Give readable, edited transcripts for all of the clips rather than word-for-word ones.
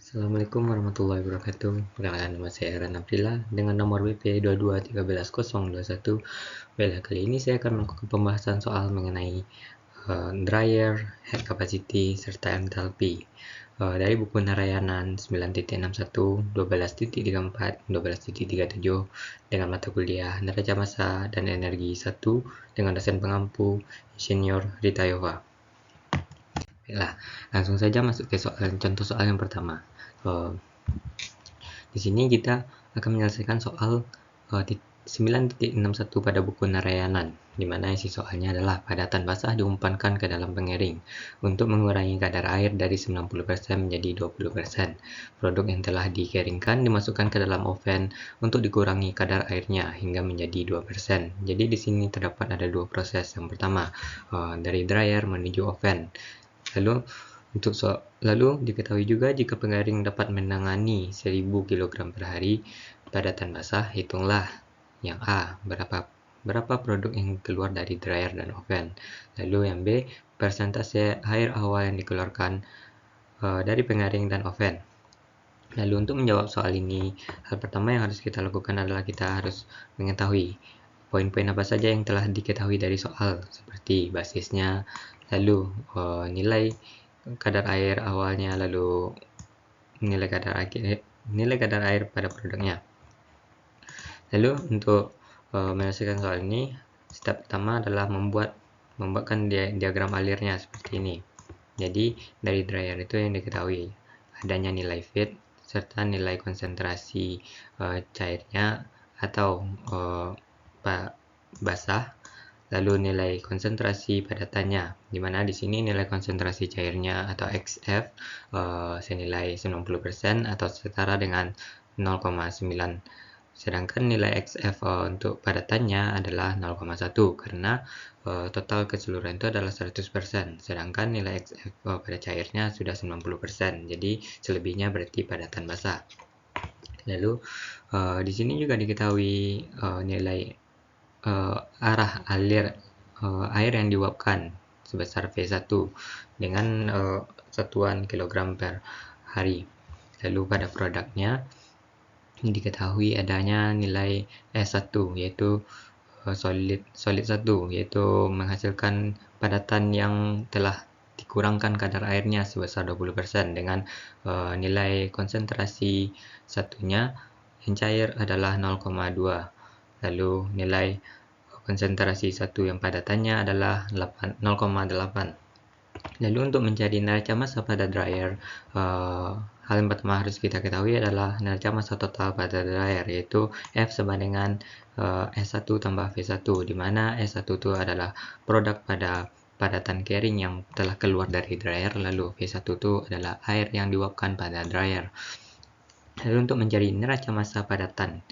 Assalamualaikum warahmatullahi wabarakatuh. Perkenalkan, nama saya Aaron Aprila dengan nomor WP 22131021. Baiklah, kali ini saya akan melakukan pembahasan soal mengenai dryer, head capacity, serta enthalpy dari buku Narayanan 9.61, 12.34, 12.37 dengan mata kuliah Neraca Massa dan Energi 1 dengan dosen pengampu Insinyur Rita Yova. Baiklah, langsung saja masuk ke contoh soal yang pertama. Di sini kita akan menyelesaikan soal 9.61 pada buku Narayanan, di mana isi soalnya adalah padatan basah diumpankan ke dalam pengering untuk mengurangi kadar air dari 90% menjadi 20%. Produk yang telah dikeringkan dimasukkan ke dalam oven untuk dikurangi kadar airnya hingga menjadi 2%. Jadi di sini terdapat ada dua proses. Yang pertama, dari dryer menuju oven. Lalu diketahui juga jika pengering dapat menangani 1000 kg per hari padatan basah, hitunglah yang A, berapa produk yang keluar dari dryer dan oven. Lalu yang B, persentase air awal yang dikeluarkan dari pengering dan oven. Lalu untuk menjawab soal ini, hal pertama yang harus kita lakukan adalah kita harus mengetahui poin-poin apa saja yang telah diketahui dari soal, seperti basisnya, lalu nilai kadar air awalnya, lalu nilai kadar air pada produknya. Lalu untuk menyelesaikan soal ini, step pertama adalah membuatkan diagram alirnya seperti ini. Jadi dari dryer itu yang diketahui adanya nilai feed serta nilai konsentrasi cairnya atau basah, lalu nilai konsentrasi padatannya, di mana di sini nilai konsentrasi cairnya atau XF senilai 90% atau setara dengan 0,9. Sedangkan nilai XF untuk padatannya adalah 0,1 karena total keseluruhan itu adalah 100%, sedangkan nilai XF pada cairnya sudah 90%. Jadi selebihnya berarti padatan basah. Lalu di sini juga diketahui nilai arah alir air yang diuapkan sebesar V1 dengan satuan kilogram per hari. Lalu pada produknya diketahui adanya nilai S1 yaitu solid 1, yaitu menghasilkan padatan yang telah dikurangkan kadar airnya sebesar 20% dengan nilai konsentrasi satunya yang cair adalah 0,2. Lalu nilai konsentrasi satu yang padatannya adalah 0,8. Lalu untuk mencari neraca massa pada dryer, hal yang pertama harus kita ketahui adalah neraca massa total pada dryer, yaitu F sama dengan S1 tambah V1, di mana S1 itu adalah produk pada padatan kering yang telah keluar dari dryer, lalu V1 itu adalah air yang diuapkan pada dryer. Lalu untuk mencari neraca massa padatan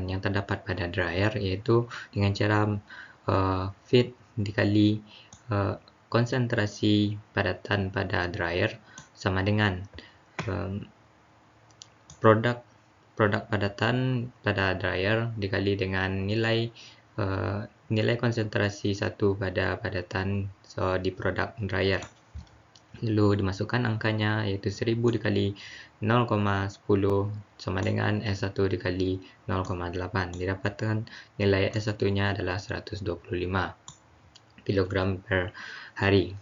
yang terdapat pada dryer, yaitu dengan cara feed dikali konsentrasi padatan pada dryer sama dengan produk padatan pada dryer dikali dengan nilai konsentrasi satu pada padatan di produk dryer. Lalu dimasukkan angkanya, yaitu 1000 dikali 0,10 sama dengan S1 dikali 0,8. Didapatkan nilai S1 nya adalah 125 kg per hari.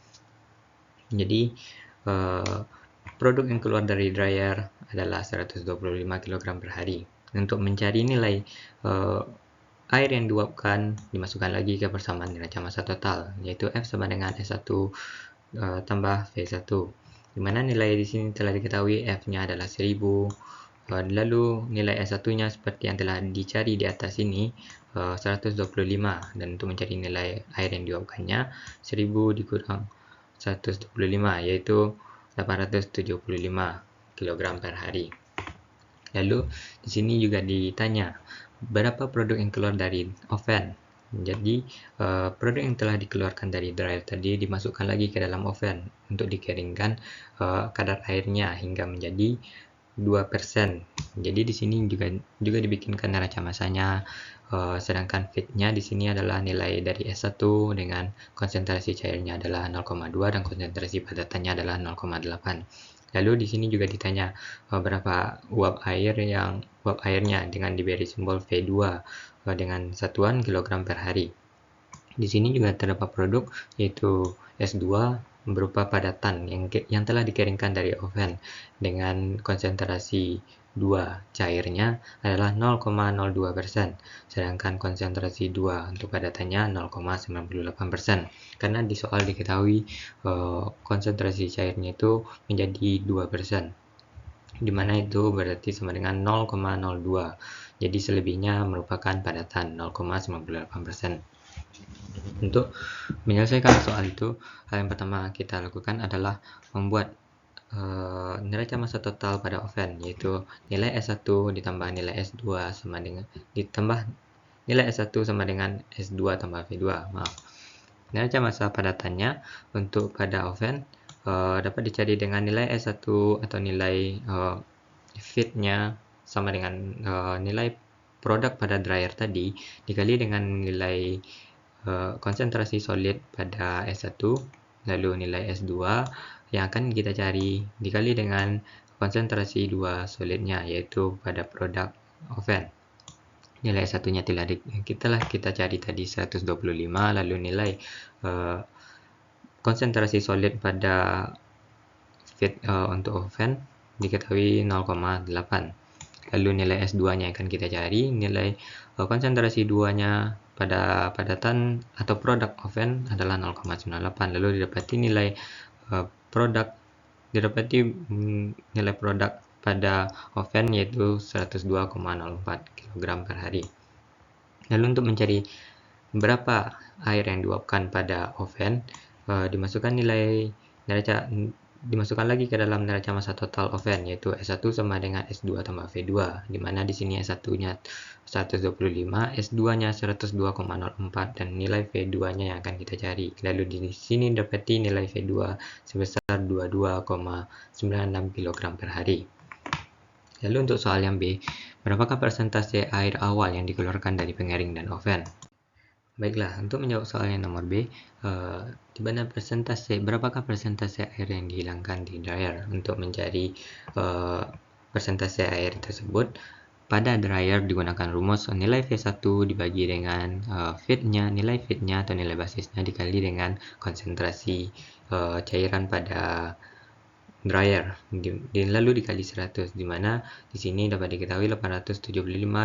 Jadi produk yang keluar dari dryer adalah 125 kg per hari. Untuk mencari nilai air yang diuapkan, dimasukkan lagi ke persamaan neraca massa total, yaitu F sama dengan S1 tambah V1, di mana nilai di sini telah diketahui F-nya adalah 1000. Lalu nilai S1 nya seperti yang telah dicari di atas ini, 125, dan untuk mencari nilai air yang diuapkannya 1000 dikurang 125, yaitu 875 kg per hari. Lalu di sini juga ditanya berapa produk yang keluar dari oven. Jadi produk yang telah dikeluarkan dari dryer tadi dimasukkan lagi ke dalam oven untuk dikeringkan kadar airnya hingga menjadi 2%. Jadi di sini juga dibikinkan neraca massanya, sedangkan feednya di sini adalah nilai dari S1 dengan konsentrasi cairnya adalah 0,2 dan konsentrasi padatannya adalah 0,8. Lalu di sini juga ditanya berapa uap airnya dengan diberi simbol V2 dengan satuan kilogram per hari. Di sini juga terdapat produk yaitu S2 berupa padatan yang telah dikeringkan dari oven dengan konsentrasi 2 cairnya adalah 0,02%, sedangkan konsentrasi 2 untuk padatannya 0,98%. Karena di soal diketahui konsentrasi cairnya itu menjadi 2%, dimana itu berarti sama dengan 0,02. Jadi selebihnya merupakan padatan 0,98%. Untuk menyelesaikan soal itu, hal yang pertama kita lakukan adalah membuat neraca massa total pada oven, yaitu nilai S1 ditambah nilai S2 sama dengan ditambah nilai S1 sama dengan S2 tambah V2. Maaf. Neraca massa padatannya untuk pada oven dapat dicari dengan nilai S1 atau nilai feed-nya sama dengan nilai produk pada dryer tadi dikali dengan nilai konsentrasi solid pada S1, lalu nilai S2 yang akan kita cari dikali dengan konsentrasi 2 solidnya, yaitu pada produk oven. Nilai S1-nya kita cari tadi 125, lalu nilai konsentrasi solid pada feed untuk oven diketahui 0,8. Lalu nilai S2-nya akan kita cari, nilai konsentrasi 2-nya pada padatan atau produk oven adalah 0,98. Lalu didapati nilai produk pada oven yaitu 102,04 kg per hari. Lalu untuk mencari berapa air yang diuapkan pada oven, dimasukkan lagi ke dalam neraca massa total oven, yaitu S1 sama dengan S2 tambah V2, di mana di sini S1-nya 125, S2-nya 102,04 dan nilai V2-nya yang akan kita cari. Lalu di sini dapati nilai V2 sebesar 22,96 kg per hari. Lalu untuk soal yang B, berapakah persentase air awal yang dikeluarkan dari pengering dan oven? Baiklah, untuk menjawab soal yang nomor B, berapakah persentase air yang dihilangkan di dryer? Untuk mencari persentase air tersebut, pada dryer digunakan rumus nilai V1 dibagi dengan nilai feed-nya atau nilai basisnya dikali dengan konsentrasi cairan pada dryer, lalu dikali 100, dimana di sini dapat diketahui 875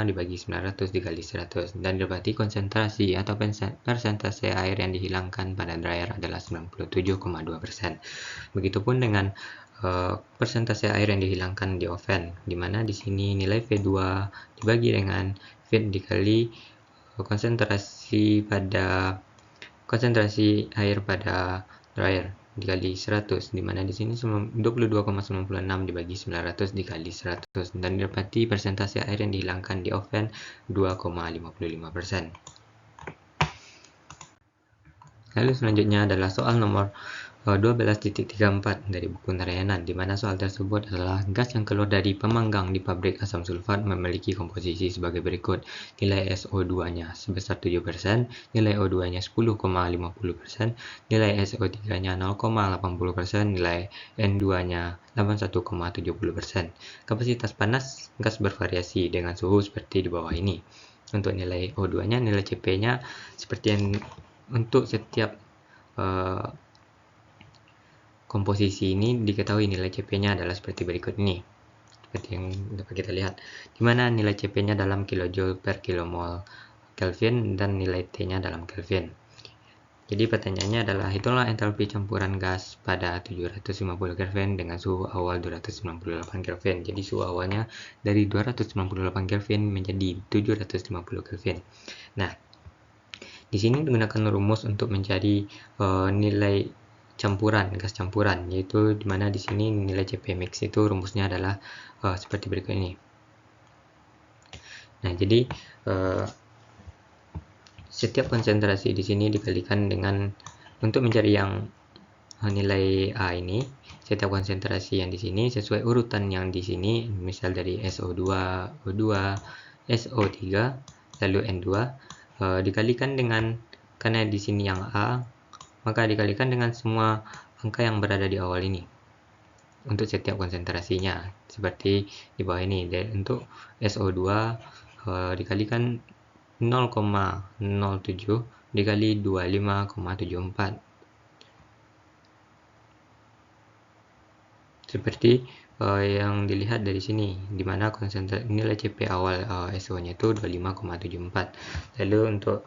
dibagi 900 dikali 100, dan didapati konsentrasi atau persentase air yang dihilangkan pada dryer adalah 97,2%. Begitupun dengan persentase air yang dihilangkan di oven, dimana di sini nilai V2 dibagi dengan feed dikali konsentrasi air pada dryer dikali 100, dimana di sini 22,96 dibagi 900 dikali 100, dan didapati persentase air yang dihilangkan di oven 2,55%. Lalu selanjutnya adalah soal nomor 12.34 dari buku Narayanan, di mana soal tersebut adalah gas yang keluar dari pemanggang di pabrik asam sulfat memiliki komposisi sebagai berikut. Nilai SO2-nya sebesar 7%, nilai O2-nya 10,50%, nilai SO3-nya 0,80%, nilai N2-nya 81,70%. Kapasitas panas gas bervariasi dengan suhu seperti di bawah ini. Untuk nilai O2-nya, nilai CP-nya seperti yang untuk setiap komposisi ini diketahui nilai CP-nya adalah seperti berikut ini, seperti yang dapat kita lihat, di mana nilai CP-nya dalam kilojoule per kilomol Kelvin dan nilai T-nya dalam Kelvin. Jadi pertanyaannya adalah hitunglah entalpi campuran gas pada 750 Kelvin dengan suhu awal 298 Kelvin. Jadi suhu awalnya dari 298 Kelvin menjadi 750 Kelvin. Nah, di sini digunakan rumus untuk mencari nilai gas campuran, yaitu dimana di sini nilai CP mix itu rumusnya adalah seperti berikut ini. Nah, jadi setiap konsentrasi di sini dikalikan dengan, untuk mencari yang nilai A ini, setiap konsentrasi yang di sini sesuai urutan yang di sini, misal dari SO2, O2, SO3, lalu N2, dikalikan dengan, karena di sini yang A, maka dikalikan dengan semua angka yang berada di awal ini. untuk setiap konsentrasinya seperti di bawah ini. Dan untuk SO2 dikalikan 0,07 dikali 25,74 seperti yang dilihat dari sini, di mana nilai CP awal SO-nya itu 25,74. Lalu untuk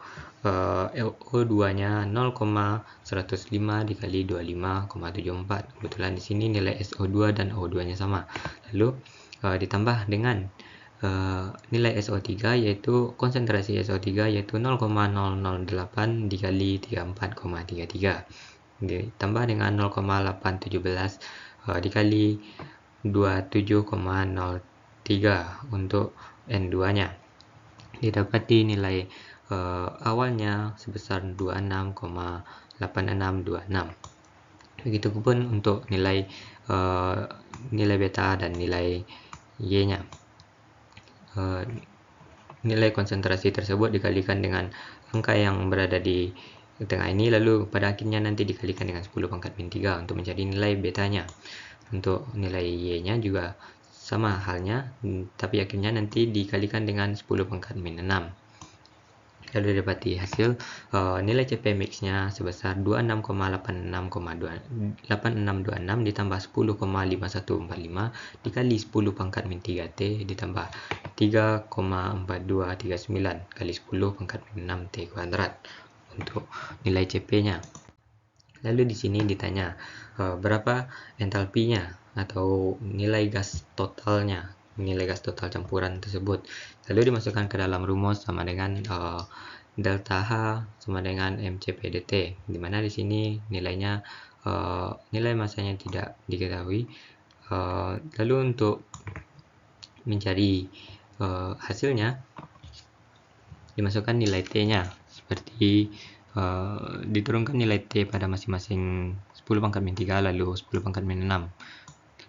O2-nya 0,105 dikali 25,74. Kebetulan di sini nilai SO2 dan O2-nya sama. Lalu ditambah dengan nilai SO3 yaitu konsentrasi SO3 yaitu 0,008 dikali 34,33 ditambah dengan 0,817 dikali 27,03 untuk N2-nya. Didapati nilai awalnya sebesar 26,8626. Begitupun untuk nilai beta dan nilai Y-nya. Nilai konsentrasi tersebut dikalikan dengan angka yang berada di tengah ini, lalu pada akhirnya nanti dikalikan dengan 10 pangkat min 3 untuk mencari nilai betanya. Untuk nilai Y-nya juga sama halnya, tapi akhirnya nanti dikalikan dengan 10 pangkat min 6. Lalu didapati hasil nilai CP mix-nya sebesar 26,8626 ditambah 10,5145 dikali 10 pangkat min 3T ditambah 3,4239 kali 10 pangkat min 6T kuadrat untuk nilai CP-nya. Lalu di sini ditanya berapa entalpinya atau nilai gas totalnya, nilai gas total campuran tersebut. Lalu dimasukkan ke dalam rumus sama dengan delta H sama dengan mCpdT, di mana di sini nilainya nilai masanya tidak diketahui. Lalu untuk mencari hasilnya dimasukkan nilai T-nya seperti diturunkan nilai T pada masing-masing 10 pangkat min 3 lalu 10 pangkat min 6.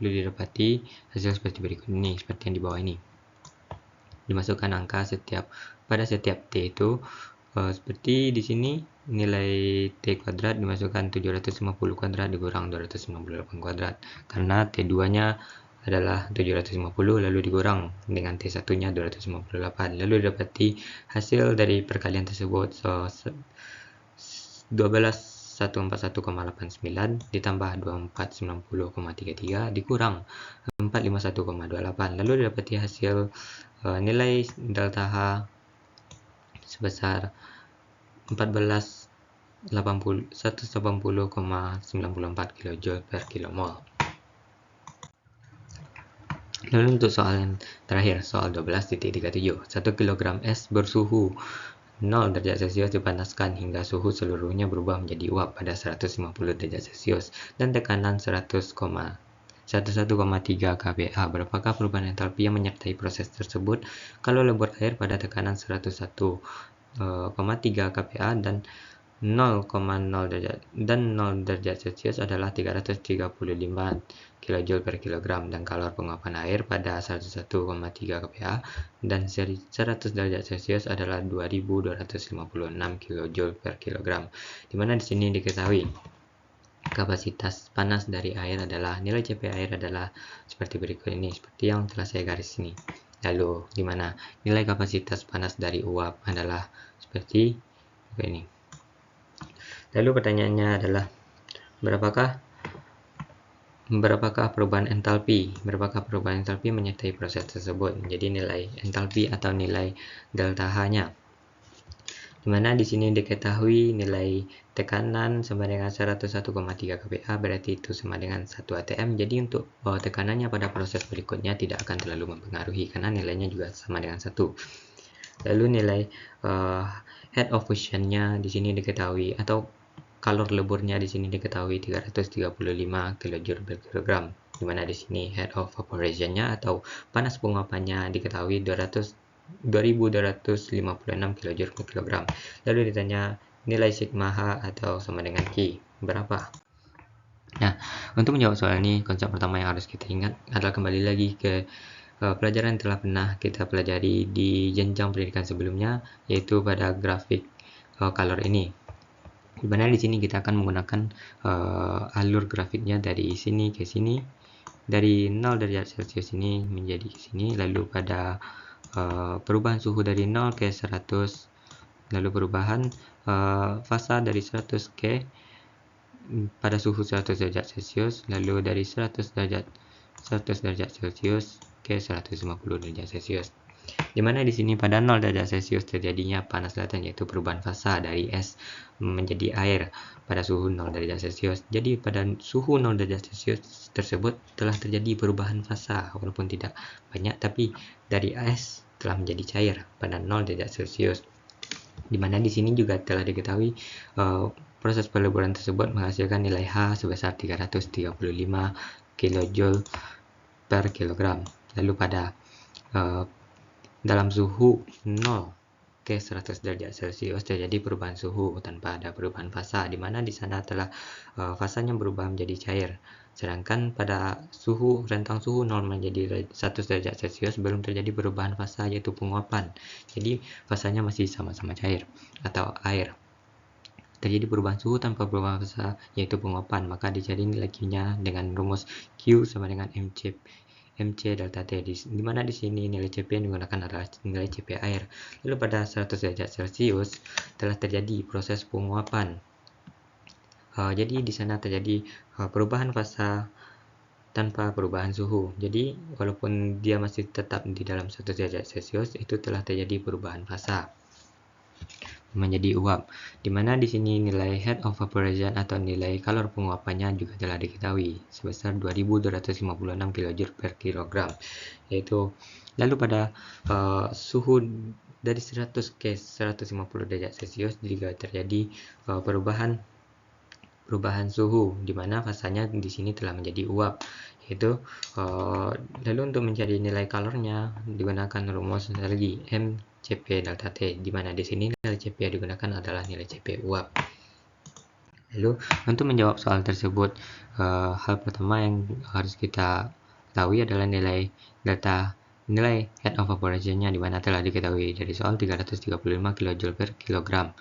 Lalu didapati hasil seperti berikut ini, seperti yang di bawah ini. Dimasukkan angka pada setiap T itu seperti di sini nilai T kuadrat dimasukkan 750 kuadrat dikurang 298 kuadrat karena T2-nya adalah 750 lalu dikurang dengan T1-nya 258. Lalu didapati hasil dari perkalian tersebut 14141,89 ditambah 2490,33 dikurang 451,28. Lalu didapati hasil nilai delta H sebesar 180,94 kJ per kilomol. Lalu untuk soal yang terakhir, soal 12.37, 1 kg es bersuhu 0 derajat Celcius dipanaskan hingga suhu seluruhnya berubah menjadi uap pada 150 derajat Celcius dan tekanan 11,3 kPa. Berapakah perubahan entalpi yang menyertai proses tersebut kalau lebur air pada tekanan 101,3 kPa dan 0,0 derajat Celcius adalah 335 kJ per kilogram dan kalor penguapan air pada 101,3 kPa dan 100 derajat Celcius adalah 2256 kJ per kilogram. Dimana di sini diketahui kapasitas panas dari air adalah nilai CP air adalah seperti berikut ini, seperti yang telah saya garis ini. Lalu dimana nilai kapasitas panas dari uap adalah seperti ini. Lalu pertanyaannya adalah berapakah perubahan entalpi menyertai proses tersebut. Jadi nilai entalpi atau nilai delta H-nya. Dimana di sini diketahui nilai tekanan sama dengan 101,3 kPa, berarti itu sama dengan 1 atm. Jadi untuk tekanannya pada proses berikutnya tidak akan terlalu mempengaruhi karena nilainya juga sama dengan 1. Lalu nilai head of fusion-nya di sini diketahui atau kalor leburnya di sini diketahui 335 kJ per kilogram. Di mana di sini head of evaporation-nya atau panas penguapannya diketahui 2256 kJ per kilogram. Lalu ditanya nilai sigma H atau sama dengan Q berapa? Nah, untuk menjawab soal ini, konsep pertama yang harus kita ingat adalah kembali lagi ke pelajaran yang telah pernah kita pelajari di jenjang pendidikan sebelumnya, yaitu pada grafik kalor ini. Di mana di sini kita akan menggunakan alur grafiknya dari sini ke sini dari 0 derajat Celcius ini menjadi sini, lalu pada perubahan suhu dari 0 ke 100, lalu perubahan fasa dari 100 ke pada suhu 100 derajat Celcius, lalu dari 100 derajat Celcius ke 150 derajat Celcius. Di mana di sini pada 0 derajat Celcius terjadinya panas laten, yaitu perubahan fasa dari es menjadi air pada suhu 0 derajat Celcius. Jadi pada suhu 0 derajat Celcius tersebut telah terjadi perubahan fasa, walaupun tidak banyak, tapi dari es telah menjadi cair pada 0 derajat Celcius. Di mana di sini juga telah diketahui proses peleburan tersebut menghasilkan nilai H sebesar 335 kJ per kilogram. Lalu pada dalam suhu 0 ke 100 derajat Celcius terjadi perubahan suhu tanpa ada perubahan fasa, di mana di sana telah fasanya berubah menjadi cair. Sedangkan pada rentang suhu 0 menjadi 100 derajat Celcius belum terjadi perubahan fasa, yaitu penguapan. Jadi fasanya masih sama-sama cair atau air. Terjadi perubahan suhu tanpa perubahan fasa, yaitu penguapan, maka dicari nilai Q-nya dengan rumus Q sama dengan MC delta T, di mana di sini nilai Cp yang digunakan adalah nilai Cp air. Lalu pada 100 derajat Celcius telah terjadi proses penguapan. Jadi di sana terjadi perubahan fasa tanpa perubahan suhu. Jadi walaupun dia masih tetap di dalam 100 derajat Celcius, itu telah terjadi perubahan fasa menjadi uap, dimana di sini nilai heat of evaporation atau nilai kalor penguapannya juga telah diketahui sebesar 2256 kJ per kilogram, yaitu lalu pada suhu dari 100 ke 150 derajat Celcius juga terjadi perubahan suhu, dimana fasanya di sini telah menjadi uap, yaitu lalu untuk mencari nilai kalornya digunakan rumus lagi Cp delta T, di mana di sini nilai Cp yang digunakan adalah nilai Cp uap. Lalu untuk menjawab soal tersebut, hal pertama yang harus kita ketahui adalah nilai heat of evaporation-nya, di mana telah diketahui dari soal 335 kJ per kilogram.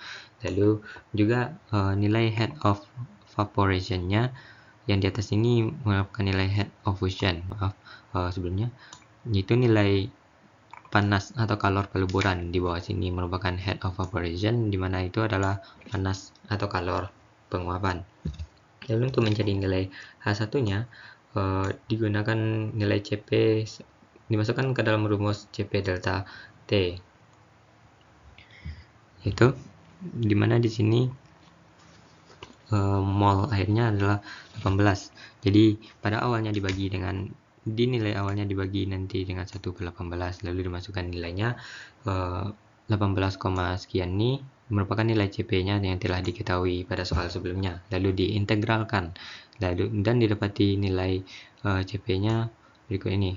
Lalu juga nilai heat of evaporation-nya yang di atas ini merupakan nilai heat of fusion. Sebelumnya yaitu nilai panas atau kalor peleburan, di bawah sini merupakan heat of evaporation, di mana itu adalah panas atau kalor penguapan. Lalu untuk mencari nilai H1-nya digunakan nilai Cp, dimasukkan ke dalam rumus Cp delta T, itu di mana di sini mol airnya adalah 18. Jadi pada awalnya dinilai awalnya dibagi nanti dengan 1/18, lalu dimasukkan nilainya 18, sekian ini merupakan nilai Cp-nya yang telah diketahui pada soal sebelumnya, lalu diintegralkan dan didapati nilai Cp-nya berikut ini.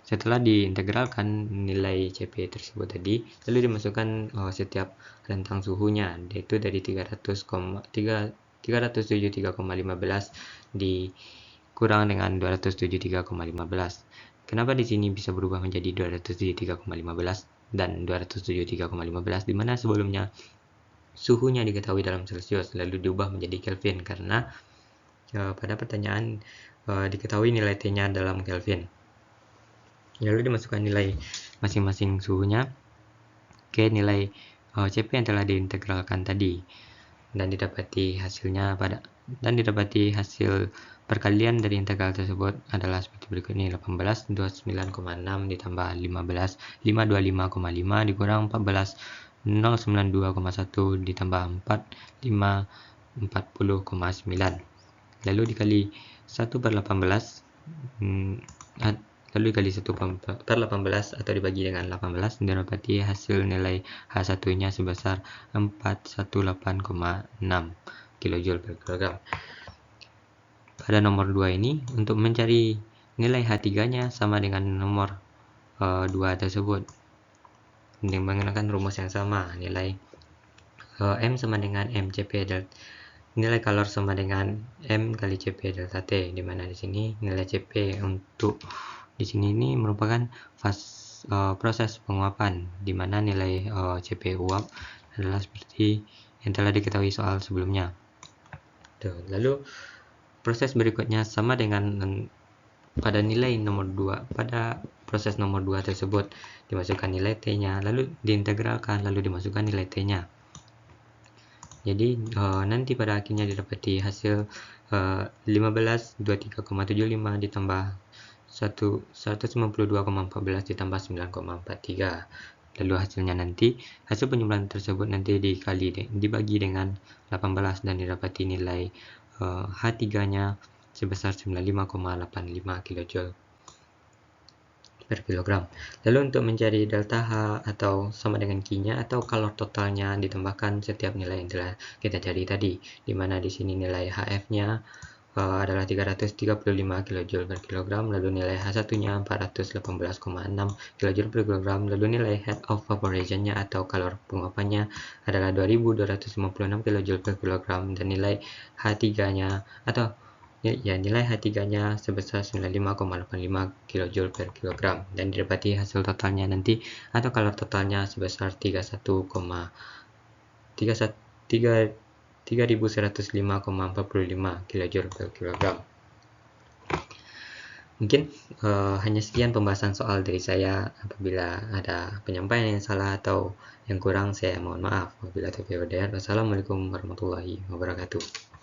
Setelah diintegralkan nilai Cp tersebut tadi, lalu dimasukkan setiap rentang suhunya, yaitu dari 373,15 dikurang dengan 273,15. Kenapa di sini bisa berubah menjadi 273,15 dan 273,15, di mana sebelumnya suhunya diketahui dalam Celcius lalu diubah menjadi Kelvin karena pada pertanyaan diketahui nilai T-nya dalam Kelvin. Lalu dimasukkan nilai masing-masing suhunya ke nilai Cp yang telah diintegralkan tadi, dan didapati hasil perkalian dari integral tersebut adalah seperti berikut ini: 18 29,6 ditambah 15 525,5 dikurang 14 092,1 ditambah 4 540,9, lalu dikali 1/18 lalu dikali 1/18 atau dibagi dengan 18, didapati hasil nilai H1-nya sebesar 418,6 kJ per kilogram. Pada nomor 2 ini, untuk mencari nilai H3-nya sama dengan nomor 2 tersebut dengan menggunakan rumus yang sama, nilai M sama dengan MCP delta, nilai kalor sama dengan M kali Cp delta T, di mana di sini nilai Cp untuk di sini ini merupakan proses penguapan, di mana nilai Cp uap adalah seperti yang telah diketahui soal sebelumnya. Lalu proses berikutnya sama dengan pada nilai nomor 2, pada proses nomor 2 tersebut dimasukkan nilai T-nya, lalu diintegralkan, lalu dimasukkan nilai T-nya. Jadi nanti pada akhirnya didapati hasil 1523,75 ditambah 192,14 ditambah 9,43. Lalu hasilnya nanti, hasil penjumlahan tersebut nanti dibagi dengan 18 dan didapati nilai H3-nya sebesar 95,85 kJ per kilogram. Lalu untuk mencari delta H atau sama dengan Q-nya atau kalor totalnya ditambahkan setiap nilai yang telah kita cari tadi, di mana di sini nilai HF-nya adalah 335 kJ per kilogram, lalu nilai H1-nya 418,6 kJ per kilogram, lalu nilai heat of evaporation-nya atau kalor penguapannya adalah 2256 kJ per kilogram, dan nilai H3-nya atau nilai H3-nya sebesar 95,85 kJ per kilogram, dan didapati hasil totalnya nanti atau kalor totalnya sebesar 3105,45 kJ per kilogram. Mungkin hanya sekian pembahasan soal dari saya. Apabila ada penyampaian yang salah atau yang kurang, saya mohon maaf. Wabillahi taufiq wal hidayah. Wassalamualaikum warahmatullahi wabarakatuh.